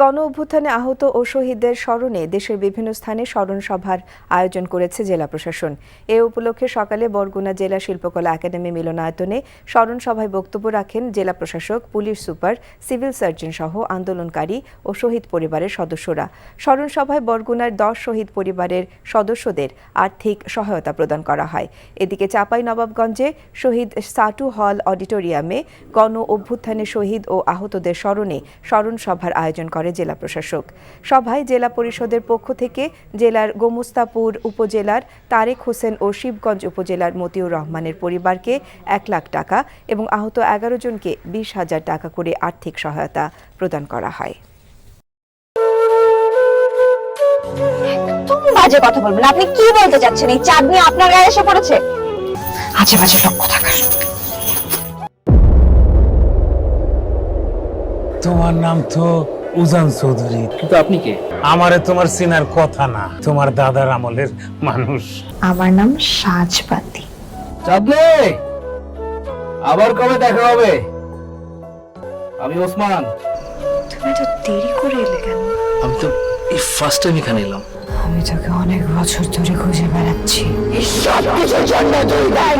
গণ অভ্যুত্থানে আহত ও শহীদদের স্মরণে দেশের বিভিন্ন স্থানে স্মরণ সভার আয়োজন করেছে জেলা প্রশাসন। এ উপলক্ষে সকালে বরগুনা জেলা শিল্পকলা একাডেমি মিলনায়তনে স্মরণ সভায় বক্তব্য রাখেন জেলা প্রশাসক, পুলিশ সুপার, সিভিল সার্জন সহ আন্দোলনকারী ও শহীদ পরিবারের সদস্যরা। স্মরণ সভায় বরগুনার 10 শহীদ পরিবারের সদস্যদের আর্থিক সহায়তা প্রদান করা হয়। এদিকে চাঁপাইনবাবগঞ্জে শহীদ সাটু হল অডিটোরিয়ামে গণ অভ্যুত্থানে শহীদ ও আহতদের স্মরণে স্মরণ সভার আয়োজন করে জেলা প্রশাসক। সভায় জেলা পরিষদের পক্ষ থেকে জেলার গোমস্তাপুর উপজেলার তারেক হোসেন ও শিবগঞ্জ উপজেলার মতিউর রহমানের পরিবারকে 1 লাখ টাকা এবং আহত 11 জনকে 20,000 টাকা করে আর্থিক সহায়তা প্রদান করা হয়। একদম বাজে কথা বলবেন। আপনি কি বলতে চাচ্ছেন? এই চাঁদনি আপনার গায়ে এসে পড়েছে? আজে বাজে লোক কোথাকার। তোমার নাম তো উজান চৌধুরী, কিন্তু আপনি কে? আমারে তোমার চিনার কথা না, তোমার দাদার আমলের মানুষ। আমার নাম সাজপাতি। চাঁদনি, আবার কবে দেখা হবে? আমি ওসমান। তুমি তো দেরি করে এলে কেন? আমি তো এই ফার্স্ট টাইম এখানে এলাম। আমি তোকে অনেক বছর ধরে খুঁজে বেড়াচ্ছি। সব কিছুর জন্য তুই দায়ী।